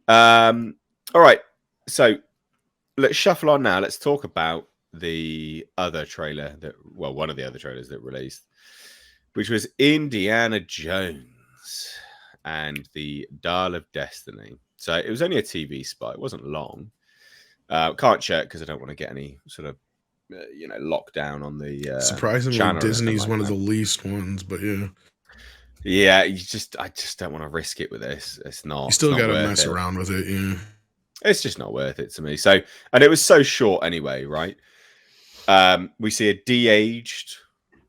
All right. So let's shuffle on now. Let's talk about the other trailer one of the other trailers that released, which was Indiana Jones and the Dial of Destiny. So it was only a TV spot. It wasn't long. Can't check because I don't want to get any sort of lockdown on the surprisingly Disney's one of the least ones, but yeah, I just don't want to risk it with this. It's not. You still got to mess around with it. Yeah, it's just not worth it to me. So, and it was so short anyway, right? We see a de-aged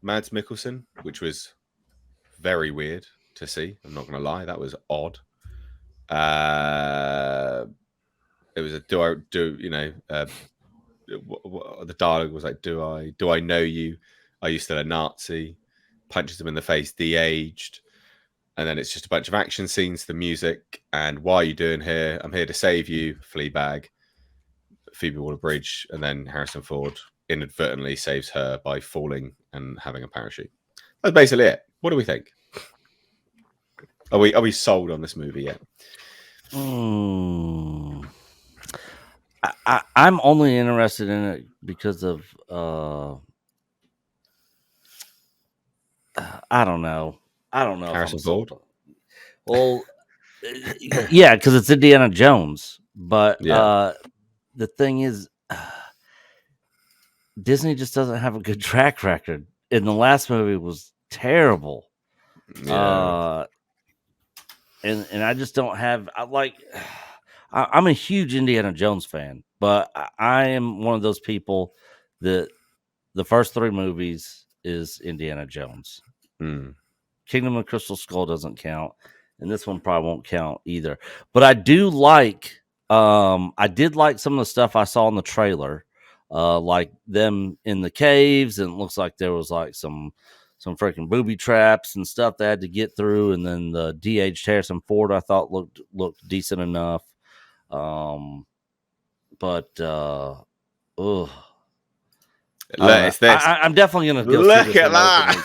Mads Mikkelsen, which was very weird to see. I'm not going to lie, that was odd. It was the dialogue was like, do I know you? Are you still a Nazi? Punches him in the face, de-aged. And then it's just a bunch of action scenes, the music, and why are you doing here? I'm here to save you, Fleabag, Phoebe Waller-Bridge, and then Harrison Ford inadvertently saves her by falling and having a parachute. That's basically it. What do we think? Are we sold on this movie yet? I'm only interested in it because of I don't know. Harrison Ford. Well, yeah, because it's Indiana Jones. But the thing is, Disney just doesn't have a good track record. And the last movie was terrible. Yeah. And I just don't have. I'm a huge Indiana Jones fan, but I am one of those people that the first three movies is Indiana Jones. Kingdom of Crystal Skull doesn't count, and this one probably won't count either. But I do like. I did like some of the stuff I saw in the trailer, like them in the caves, and it looks like there was like some freaking booby traps and stuff they had to get through, and then the de-aged Harrison Ford I thought looked decent enough. I'm definitely gonna go look see this at that.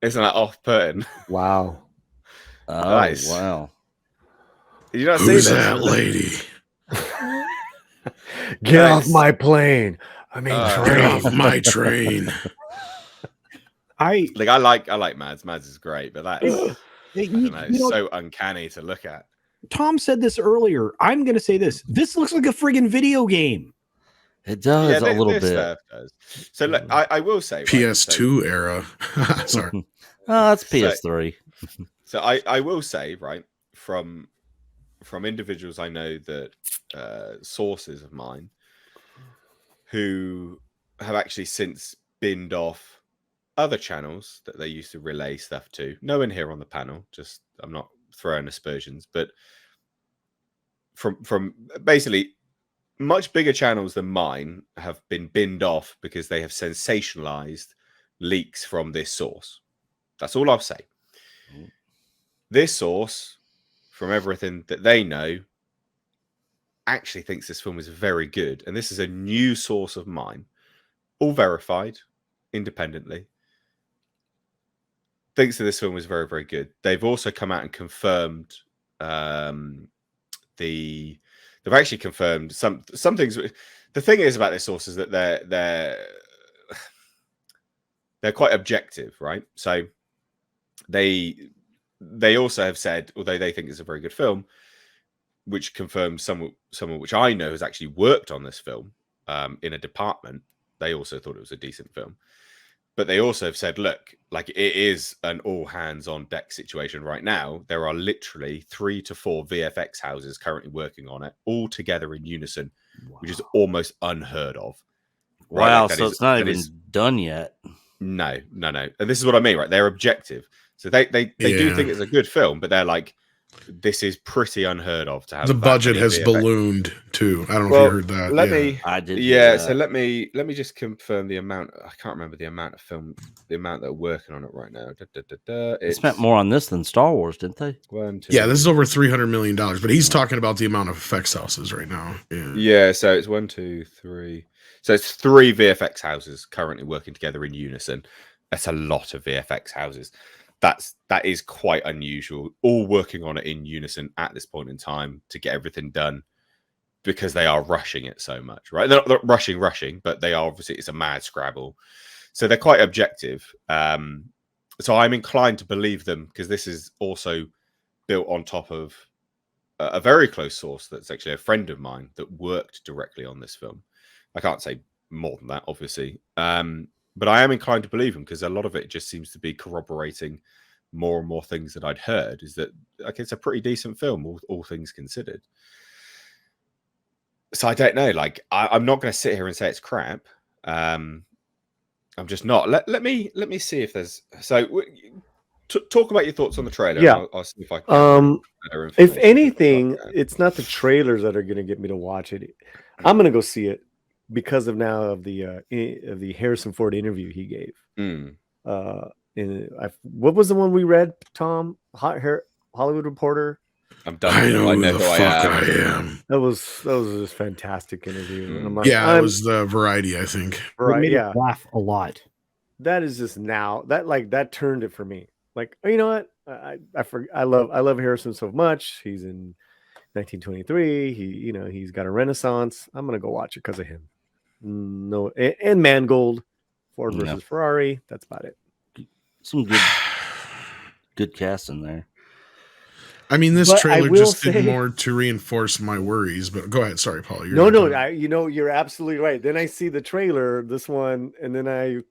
Isn't that off-putting? Wow. Oh, nice. Wow. Did you not Who's see that lady? Get off my plane. I mean, get off my train. I like Mads. Mads is great, but that is so uncanny to look at. Tom said this earlier. I'm going to say this. This looks like a friggin' video game. It does a little bit. So look, I will say PS2 era. Sorry. That's PS3. So I will say, right, from individuals I know that sources of mine who have actually since binned off other channels that they used to relay stuff to. No one here on the panel, just I'm not throwing aspersions, but from basically much bigger channels than mine have been binned off because they have sensationalized leaks from this source. That's all I'll say. This source, from everything that they know, actually thinks this film is very good. And this is a new source of mine, all verified independently. Thinks that this film was very, very good. They've also come out and confirmed they've actually confirmed some things. The thing is about this source is that they're quite objective, right? So they also have said, although they think it's a very good film, which confirms someone which I know has actually worked on this film in a department, they also thought it was a decent film. But they also have said, look, like it is an all hands on deck situation right now. There are literally 3 to 4 VFX houses currently working on it, all together in unison, which is almost unheard of. Right? Wow, like so it's not even done yet. No. And this is what I mean, right? They're objective. So they do think it's a good film, but they're like, this is pretty unheard of to have. The budget has ballooned too. I don't know if you heard that. I did. Yeah. So let me just confirm the amount. I can't remember the amount of film, the amount that are working on it right now. They spent more on this than Star Wars, didn't they? Yeah, this is over $300 million. But he's talking about the amount of effects houses right now. Yeah. So it's 1, 2, 3. So it's 3 VFX houses currently working together in unison. That's a lot of VFX houses. that is quite unusual. All working on it in unison at this point in time to get everything done, because they are rushing it so much, right? They're not rushing, but they are obviously, it's a mad scrabble. So they're quite objective. So I'm inclined to believe them, because this is also built on top of a very close source that's actually a friend of mine that worked directly on this film. I can't say more than that, obviously. But I am inclined to believe them, because a lot of it just seems to be corroborating more and more things that I'd heard, is that, like, it's a pretty decent film, all things considered. So I don't know. Like, I'm not going to sit here and say it's crap. I'm just not. Let me see if there's. So talk about your thoughts on the trailer. Yeah. I'll see if I can. If anything, it's not the trailers that are going to get me to watch it. I'm going to go see it because of the Harrison Ford interview he gave. What was the one we read, Tom? Hollywood Reporter. I'm done. I know who the who fuck I am. That was just fantastic interview. And I'm like, Yeah, it was the Variety, I think. It right. made Yeah, me laugh a lot. that is just now that turned it for me. Like, oh, you know what? I love Harrison so much. He's in 1923. He's got a renaissance. I'm gonna go watch it because of him. No, and Mangold, Ford versus Ferrari. That's about it. Some good cast in there. I mean, this But trailer I will just say- did more to reinforce my worries. But go ahead. Sorry, Paul. You're absolutely right. Then I see the trailer, this one, and then I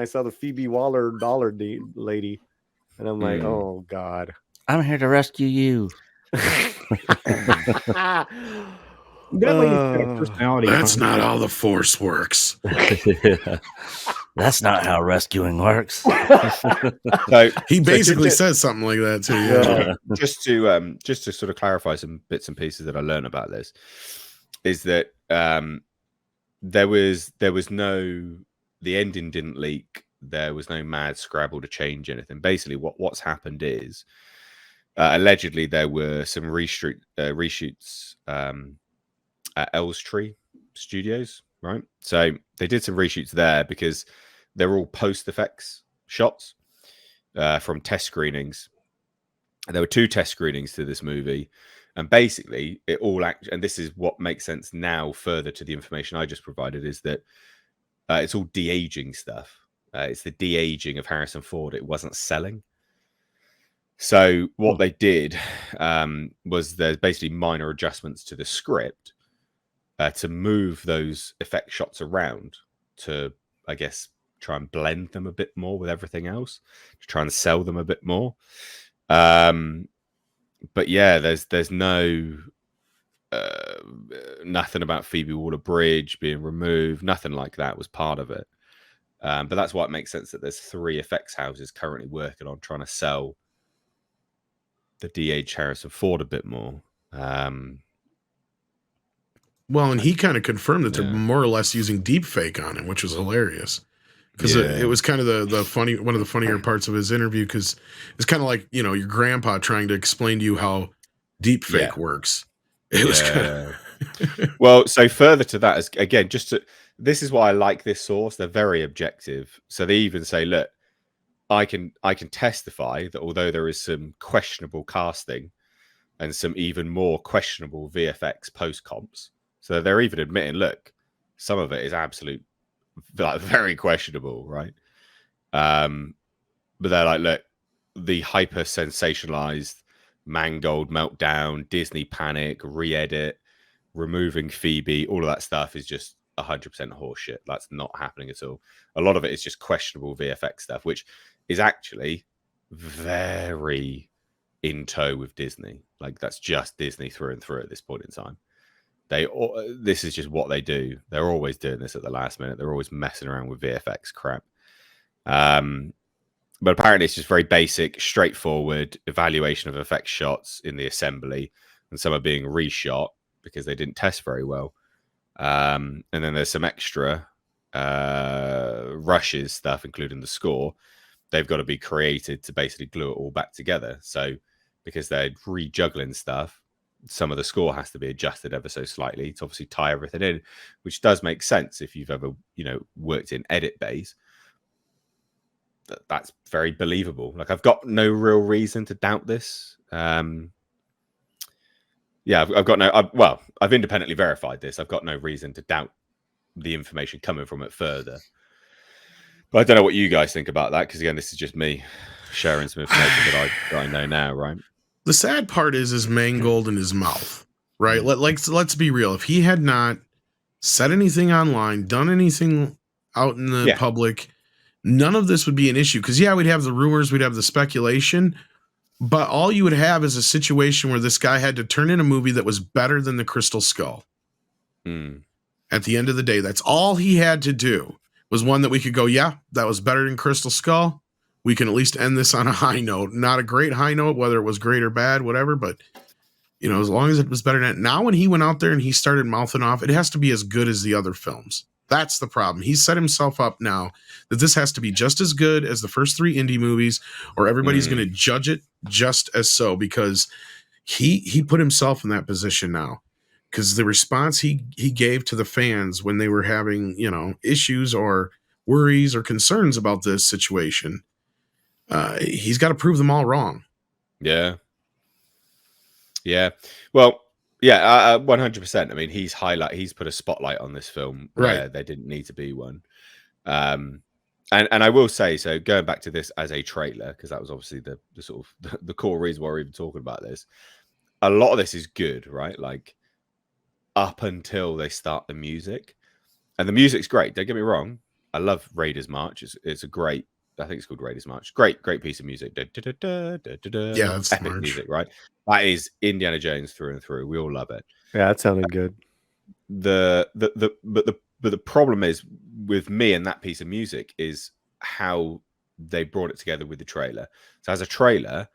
saw the Phoebe Waller dollar lady, and I'm like, oh god. I'm here to rescue you. That lady's got a personality. That's not how the Force works. That's not how rescuing works. So He basically just- says something like that too. Yeah. just to sort of clarify some bits and pieces that I learned about this, is that there was no, the ending didn't leak. There was no mad scrabble to change anything. Basically, what's happened is allegedly there were some reshoots at Elstree Studios, right? So they did some reshoots there because they're all post effects shots from test screenings. And there were 2 test screenings to this movie, and basically it all and this is what makes sense now further to the information I just provided, is that it's all de-aging stuff. It's the de-aging of Harrison Ford. It wasn't selling. So what they did was there's basically minor adjustments to the script to move those effect shots around to, I guess, try and blend them a bit more with everything else, to try and sell them a bit more. But yeah, there's no nothing about Phoebe Waller-Bridge being removed. Nothing like that was part of it. But that's why it makes sense that there's 3 effects houses currently working on trying to sell the DH Harrison Ford a bit more. Well, and he kind of confirmed that they're more or less using deep fake on him, which was hilarious. Because it was kind of the funny, one of the funnier parts of his interview, because it's kind of like, your grandpa trying to explain to you how deep fake works. It was kind of... Well, so further to that, again, this is why I like this source. They're very objective. So they even say, look, I can testify that although there is some questionable casting and some even more questionable VFX post comps, so they're even admitting, look, some of it is absolute, like, very questionable, right? But they're like, look, the hyper sensationalized Mangold meltdown, Disney panic, re-edit, removing Phoebe, all of that stuff is just 100% horseshit. That's not happening at all. A lot of it is just questionable VFX stuff, which is actually very in tow with Disney. Like, that's just Disney through and through at this point in time. This is just what they do. They're always doing this at the last minute. They're always messing around with VFX crap. But apparently it's just very basic, straightforward evaluation of effect shots in the assembly, and some are being reshot because they didn't test very well. And then there's some extra rushes stuff, including the score. They've got to be created to basically glue it all back together. So because they're rejuggling stuff, some of the score has to be adjusted ever so slightly to obviously tie everything in, which does make sense if you've ever, worked in edit bays. that's very believable. Like, I've got no real reason to doubt this. Yeah, I've got I've independently verified this. I've got no reason to doubt the information coming from it further. But I don't know what you guys think about that, because again, this is just me sharing some information that I know now, right? The sad part is Mangold in his mouth, right? Let's be real. If he had not said anything online, done anything out in the public, none of this would be an issue. Because we'd have the rumors, we'd have the speculation, but all you would have is a situation where this guy had to turn in a movie that was better than The Crystal Skull. At the end of the day, that's all he had to do, was one that we could go, yeah, that was better than Crystal Skull. We can at least end this on a high note. Not a great high note, whether it was great or bad, whatever, but as long as it was better than that. Now when he went out there and he started mouthing off, it has to be as good as the other films. That's the problem. He's set himself up now that this has to be just as good as the first 3 indie movies, or everybody's going to judge it just as so, because he put himself in that position now. Because the response he gave to the fans when they were having, issues or worries or concerns about this situation, he's got to prove them all wrong. Yeah. Well, 100%. I mean, he's put a spotlight on this film where there didn't need to be one. And I will say, so going back to this as a trailer, because that was obviously the sort of the core reason why we're even talking about this. A lot of this is good, right? Like, up until they start the music, and the music's great. Don't get me wrong. I love Raiders March. It's a great, I think it's called Raiders March. Great piece of music. Yeah, that's epic music, right? That is Indiana Jones through and through. We all love it. Yeah, that sounded good. But the problem is with me and that piece of music is how they brought it together with the trailer. So as a trailer,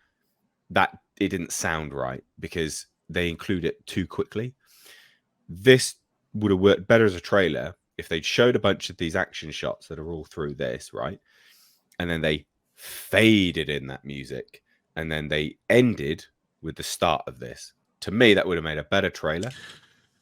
that it didn't sound right because they include it too quickly. This would have worked better as a trailer if they'd showed a bunch of these action shots that are all through this, right? And then they faded in that music, and then they ended with the start of this. To me, that would have made a better trailer,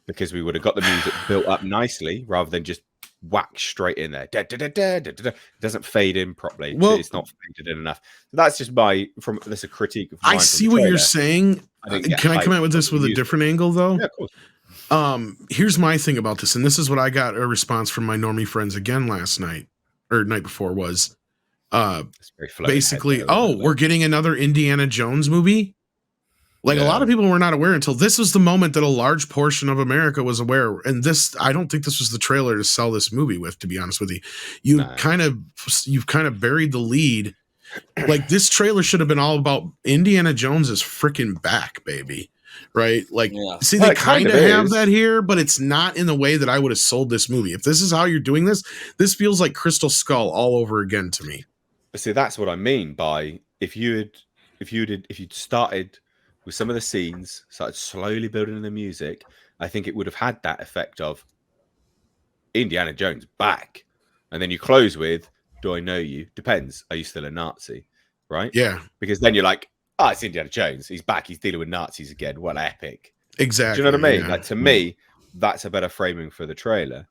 because we would have got the music built up nicely rather than just whack straight in there. It doesn't fade in properly. Well, it's not faded in enough. So that's just that's a critique of mine. I see what you're saying. Can I come out with this with a different angle, though? Yeah, of course. Here's my thing about this, and this is what I got a response from my normie friends again last night or night before was basically, we're getting another Indiana Jones movie. Like, a lot of people were not aware until this was the moment that a large portion of America was aware. And this, I don't think this was the trailer to sell this movie with, to be honest with you. You've kind of buried the lead. Like, this trailer should have been all about Indiana Jones is freaking back, baby. Right? Like, see, they kind of have that here, but it's not in the way that I would have sold this movie. If this is how you're doing this, this feels like Crystal Skull all over again to me. But see, that's what I mean by if you'd started with some of the scenes, started slowly building the music, I think it would have had that effect of Indiana Jones back. And then you close with, do I know you? Depends. Are you still a Nazi? Right? Yeah. Because then you're like, it's Indiana Jones. He's back. He's dealing with Nazis again. What epic. Exactly. Do you know what I mean? Yeah. Like, to me, that's a better framing for the trailer.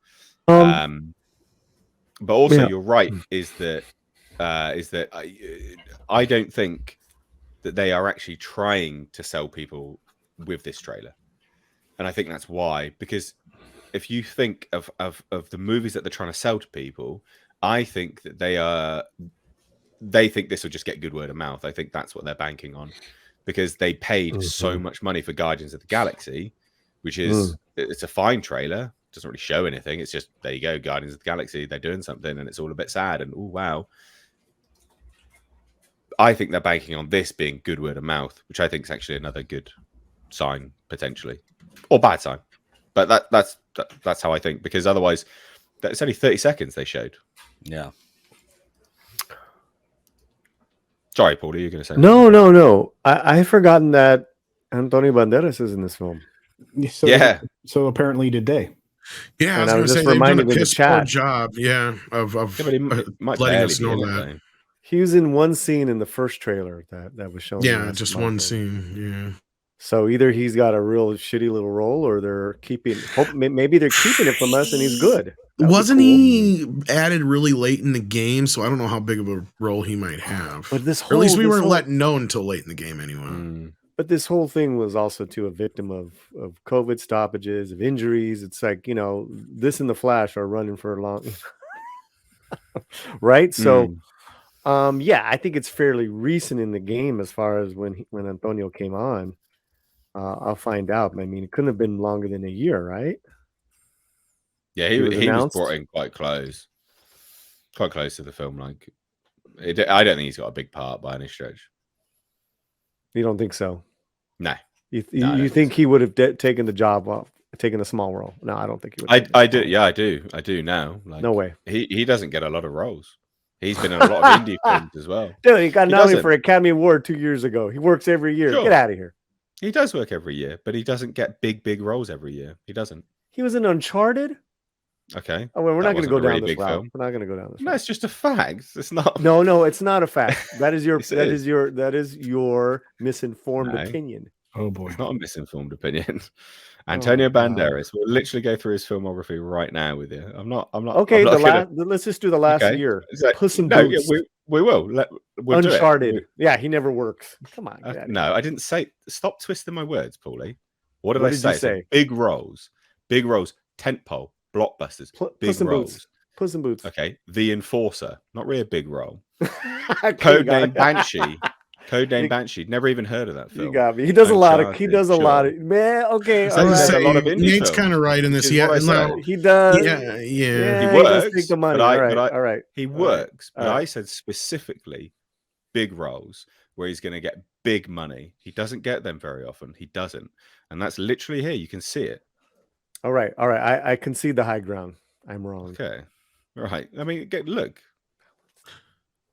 But also, you're right, is that I don't think that they are actually trying to sell people with this trailer. And I think that's why, because if you think of the movies that they're trying to sell to people, I think that they think this will just get good word of mouth. I think that's what they're banking on, because they paid so much money for Guardians of the Galaxy, which is it's a fine trailer. It doesn't really show anything. It's just, there you go, Guardians of the Galaxy, they're doing something, and it's all a bit sad and wow. I think they're banking on this being good word of mouth, which I think is actually another good sign potentially, or bad sign. But that's how I think, because otherwise, it's only 30 seconds they showed. Yeah. Sorry, Paul, are you going to say? No. I had forgotten that Antonio Banderas is in this film. So apparently did they? Yeah, I was going to say they've done a piss poor job. Yeah, of letting us know that. He was in one scene in the first trailer that was shown. Yeah, just one scene. Yeah. So either he's got a real shitty little role, or they're maybe they're keeping it from us, and he's good. Wasn't he added really late in the game? So I don't know how big of a role he might have. But or at least we weren't letting know until late in the game anyway. But this whole thing was also a victim of COVID stoppages, of injuries. It's like, this and the Flash are running for a long, right? So, I think it's fairly recent in the game as far as when Antonio came on. I'll find out. I mean, it couldn't have been longer than a year, right? Yeah, he was brought in quite close to the film. Like, I don't think he's got a big part by any stretch. You don't think so? No. You think he would have taken the job off, taken a small role? No, I don't think he would. I do. Yeah, I do now. Like, no way. He doesn't get a lot of roles. He's been in a lot of indie films as well. Dude, he got nominated for Academy Award 2 years ago. He works every year. Sure. Get out of here. He does work every year, but he doesn't get big roles every year. He doesn't. He was in Uncharted. Okay. Oh, well, we're not going to go down this route. Film. We're not going to go down this route. No, it's just a fact. It's not. No, it's not a fact. That is your misinformed opinion. Oh boy, it's not a misinformed opinion. Antonio Banderas. We'll literally go through his filmography right now with you. I'm not. Okay, let's just do the last year. Puss in Boots. Yeah, we will. We'll Uncharted. Yeah, he never works. Come on. No, I didn't say. Stop twisting my words, Paulie. What did I say? So big roles, tentpole, blockbusters, big roles. Puss in Boots. Okay, The Enforcer, not really a big role. Codename Banshee. Codename Banshee. Never even heard of that film. You got me. He does a lot of. Man, okay. So a lot of Nate's kind of right in this. He does. Yeah. He works. He the money. All right. He works. But I said specifically big roles where he's going to get big money. He doesn't get them very often. He doesn't, and that's literally here. You can see it. All right. I concede the high ground. I'm wrong. Okay. All right. I mean, look.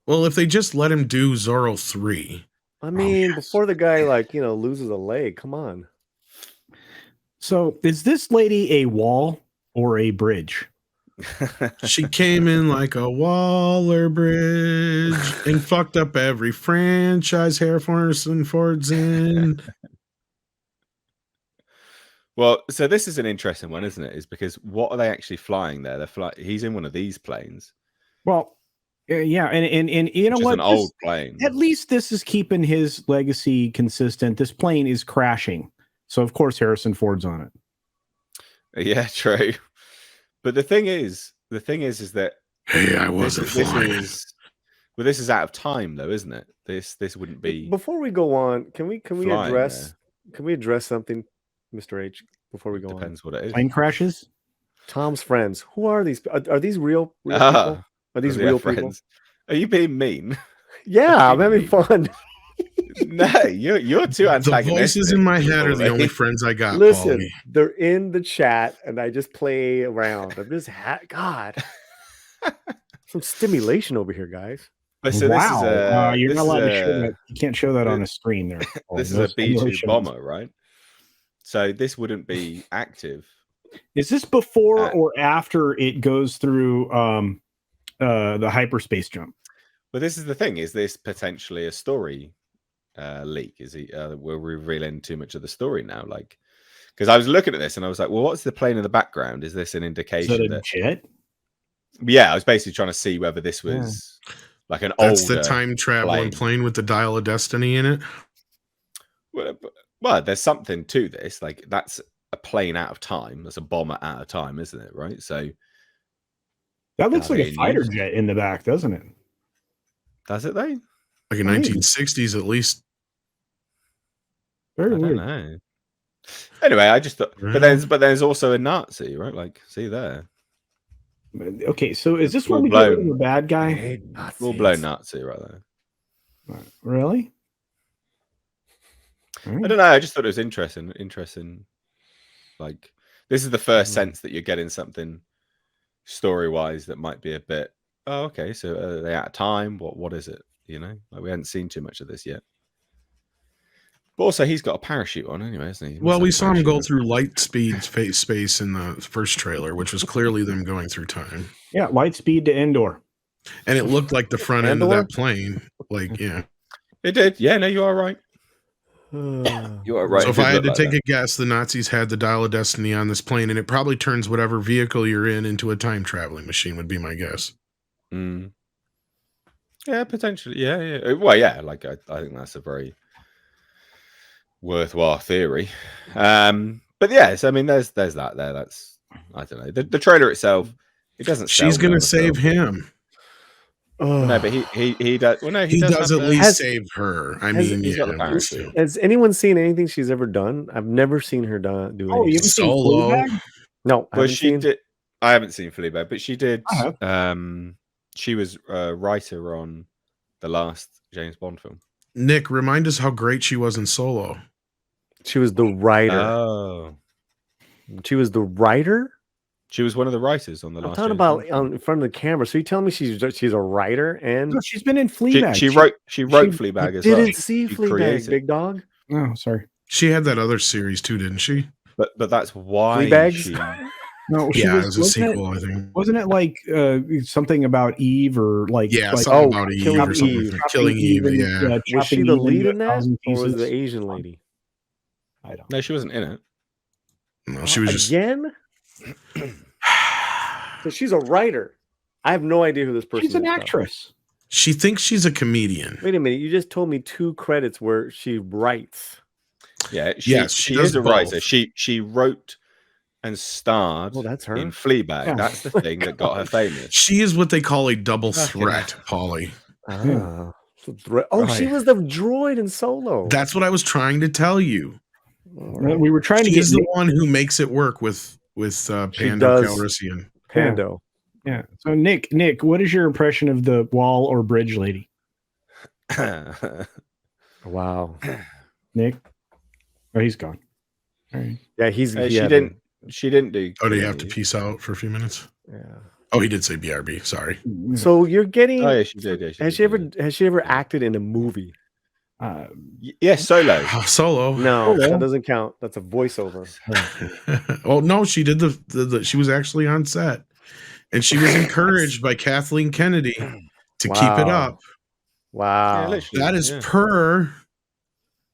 Well, if they just let him do Zorro 3. I mean, before the guy loses a leg, come on. So, is this lady a wall or a bridge? She came in like a Waller bridge and fucked up every franchise Harrison Ford's in. Well, so this is an interesting one, isn't it? Is because what are they actually flying there? He's in one of these planes. Well, yeah, and you know what? An old plane. At least this is keeping his legacy consistent. This plane is crashing, so of course Harrison Ford's on it. Yeah, true. But the thing is that hey, I wasn't flying. This is out of time, though, isn't it? This wouldn't be. Before we go on, can we address something, Mr. H? Before we go Depends what it is. Plane crashes. Tom's friends. Who are these? Are these real people? Are these real people? Are you being mean? Yeah, I'm having fun. No, you're too antagonistic. The voices in my head are the only friends I got. Listen, Paulie. They're in the chat, and I just play around. I'm just God, some stimulation over here, guys. But so wow, you're not allowed to show that. You can't show that on a screen there. This is a B-2 bomber, right? So this wouldn't be active. Is this before or after it goes through the hyperspace jump? Well, this is the thing. Is this potentially a story leak? Is he? We're revealing too much of the story now. Like, because I was looking at this and I was like, well, what's the plane in the background? Is this an indication that jet? Yeah, I was basically trying to see whether this was like an That's the time traveling plane with the Dial of Destiny in it. Well, there's something to this. Like, that's a plane out of time. That's a bomber out of time, isn't it? Right. So that looks like a fighter jet in the back, doesn't it? Does it though? Like in 1960s, at least. Very weird. I don't know. Anyway, I just thought, but there's also a Nazi, right? Like, see there. Okay, so is this when we go to the bad guy? Full blown Nazi, right there. Really? I don't know. I just thought it was interesting. Like, this is the first sense that you're getting something story-wise that might be a bit. Oh, okay. So are they out of time? What is it? You know, like, we hadn't seen too much of this yet. But also, he's got a parachute on anyway, hasn't he? Well, we saw him go through light speed space in the first trailer, which was clearly them going through time. Yeah, light speed to Endor. And it looked like the front end of that plane. Like, yeah. It did. Yeah, no, you are right. You are right. So it if did I had look to like take a guess, the Nazis had the Dial of Destiny on this plane, and it probably turns whatever vehicle you're in into a time traveling machine. Would be my guess. that. Yeah, potentially. Yeah. Well, yeah. Like I think that's a very worthwhile theory. But yes, I mean, there's that there. That's I don't know. The trailer itself, it doesn't. She's going to save him. Well, no, but he does. Well, no, He does have at the- least Has- save her. I has- mean, he's got the yeah, powers too. Has anyone seen anything she's ever done? I've never seen her do anything. Oh, you haven't seen Solo. Fleabag? No, I Well, haven't she seen. did. I haven't seen Fleabag, but she did. I have. She was a writer on the last James Bond film. Nick, remind us how great she was in Solo. She was the writer. Oh, She was the writer. she was one of the writers on the I'm last. talking James about Bond film. in front of the camera. So you tell me she's a writer and No, she's been in Fleabag. She wrote Fleabag you as well. didn't see She Fleabag, created- big dog. Oh, sorry. She had that other series too, didn't she? But that's why Fleabags? she. No, she Yeah, it was a wasn't sequel, I think. Wasn't it like something about Eve or like? Yeah, like, something oh, about Eve Killing or something. Eve. Killing Eve, and, yeah. Was she chopping the Eve lead into in that, 1,000 or was pieces? the Asian lady? I don't. No, she wasn't in it. No, she was just. Again. So she's a writer. I have no idea who this person is. She's an though. actress. She thinks she's a comedian. Wait a minute. You just told me 2 credits where she writes. Yeah, Yes, she she does is a writer. both. She wrote and starred Oh, that's her. in Fleabag. Yeah. That's the thing that got her famous. She is what they call a double Fucking threat, Polly. Ah. Oh, she Right. was the droid in Solo. That's what I was trying to tell you. We were trying to get. She's the one who makes it work with Pando does. Calrissian. Pando. Yeah. So Nick, what is your impression of the wall or bridge lady? Wow. Nick? Oh, he's gone. All right. Yeah, he's. she he had didn't. She didn't do. Oh, do you have to peace out for a few minutes? a- Yeah. Oh, he did say BRB. Sorry. So you're getting. Oh yeah, she did. Yeah, has did, she ever acted in a movie? Yeah, Solo. Oh, Solo. No, Oh, well. that doesn't count. That's a voiceover. Oh no, she did the. She was actually on set, and she was encouraged by Kathleen Kennedy to keep it Wow. up. Wow. Yeah, literally, That is yeah. per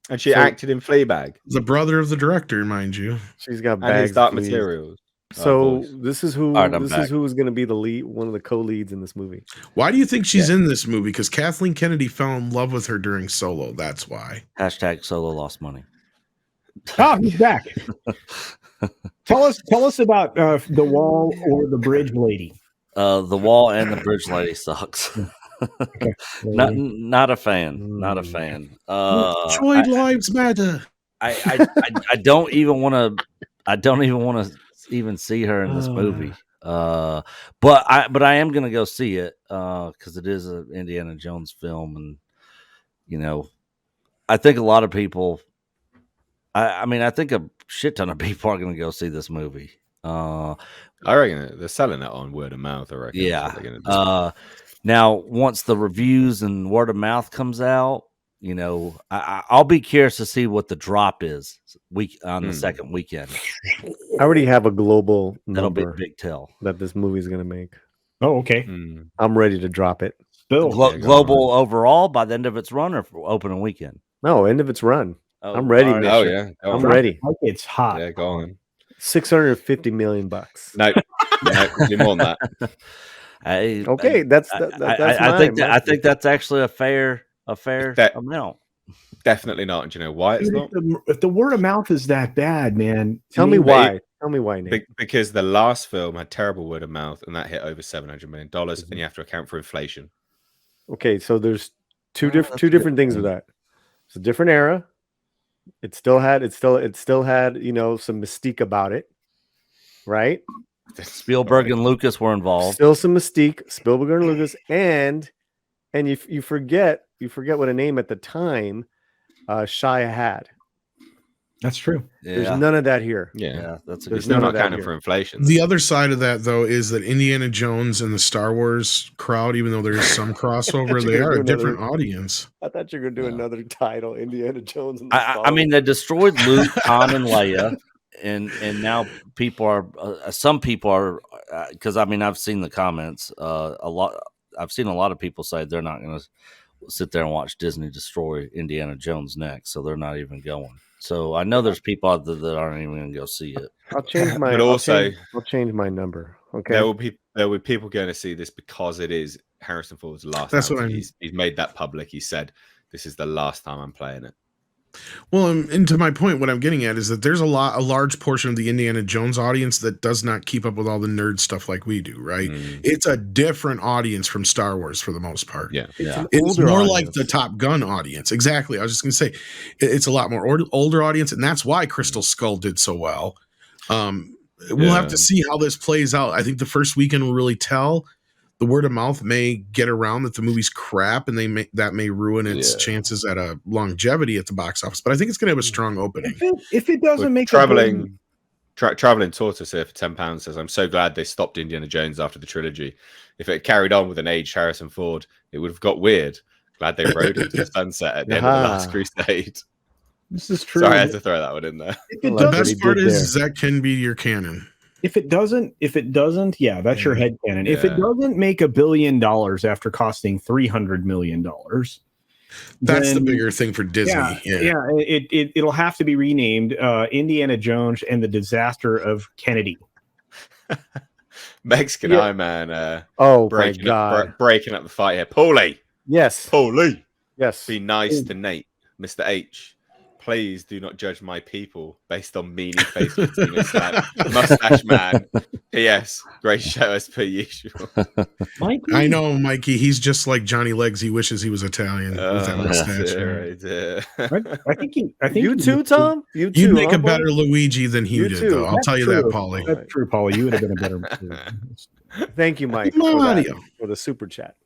And she So- acted in Fleabag the brother of the director, mind you. She's got and bags. his Dark of fleas. Materials. So voice. this is who. All right, I'm this back. is who is going to be the lead, one of the co-leads in this movie. Why do you think she's in this movie? Because Kathleen Kennedy fell in love with her during Solo. That's why. Hashtag Solo lost money. Oh, he's back. Tell us about the wall or the bridge lady. The wall and the bridge lady sucks. Not a fan. Not a fan. Droid lives matter. I don't even want to. I don't even want to even see her in this movie. But I am gonna go see it because it is an Indiana Jones film, and you know, I think a lot of people. I mean, I think a shit ton of people are gonna go see this movie. I reckon they're selling it on word of mouth. I reckon. That's Yeah. what they're gonna do. Now, once the reviews and word of mouth comes out, you know, I'll be curious to see what the drop is on the second weekend. I already have a global That'll be a number big tell. that this movie is going to make. Oh, okay. Mm. I'm ready to drop it. Bill. Yeah, go Global overall by the end of its run or for opening weekend. No, end of its run. Oh, I'm ready, all right. Mitch. Oh yeah, go I'm on. ready. Like it's hot. Yeah, go on. $650 million. No, do more than that. Okay, that's I think that's actually a fair amount. Definitely not. And do you know why it's Dude, not? if the word of mouth is that bad, man. Tell me Mate, why. Tell me why, Nick. Because the last film had terrible word of mouth, and that hit over $700 million, and you have to account for inflation. Okay, so there's two that's different things with that. It's a different era. It still had some mystique about it, right? Spielberg and Lucas were involved. Still some mystique, Spielberg and Lucas, and you forget what a name at the time Shia had. That's true. There's none of that here. Yeah, That's a There's good still none not of that accounting here. for inflation. The other side of that, though, is that Indiana Jones and the Star Wars crowd, even though there is some crossover, you they were are a gonna do different another- audience. I thought you were going to do another title, Indiana Jones. And the I mean, they destroyed Luke, Han, and Leia, and now people are some people are because I mean I've seen the comments a lot. I've seen a lot of people say they're not going to sit there and watch Disney destroy Indiana Jones next, so they're not even going. So I know there's people out there that aren't even going to go see it. I'll change my. But also, I'll change my number. Okay. there will be people going to see this because it is Harrison Ford's last. That's what I outing. mean. He's made that public. He said, "This is the last time I'm playing it." Well, and to my point, what I'm getting at is that there's a large portion of the Indiana Jones audience that does not keep up with all the nerd stuff like we do, right? It's a different audience from Star Wars for the most part. Yeah. It's more like the Top Gun audience. Exactly. I was just going to say it's a lot more older audience, and that's why Crystal Skull did so well. We'll have to see how this plays out. I think the first weekend will really tell. The word of mouth may get around that the movie's crap, and that may ruin its chances at a longevity at the box office. But I think it's going to have a strong opening. If it doesn't make traveling tortoise here for £10 says, "I'm so glad they stopped Indiana Jones after the trilogy. If it had carried on with an aged Harrison Ford, it would have got weird. Glad they rode into the sunset at the end of the Last Crusade." This is true. Sorry, I had to throw that one in there. The best part is that can be your canon. If it doesn't, yeah, that's your headcanon. If it doesn't make $1 billion after costing $300 million, that's the bigger thing for Disney. It'll have to be renamed Indiana Jones and the Disaster of Kennedy. Mexican Eye Man. My God. Breaking up the fight here. Paulie. Yes. Paulie. Yes. Be nice to Nate. Mr. H. Please do not judge my people based on meanie face mustache man. P.S. Great show as per usual. Mikey? I know, Mikey. He's just like Johnny Legs. He wishes he was Italian with that mustache. I think you too, Tom. You'd make a better Luigi than he did, though. I'll tell you that, Paulie. That's true, Paulie. You would have been a better. Thank you, Mike, for the super chat.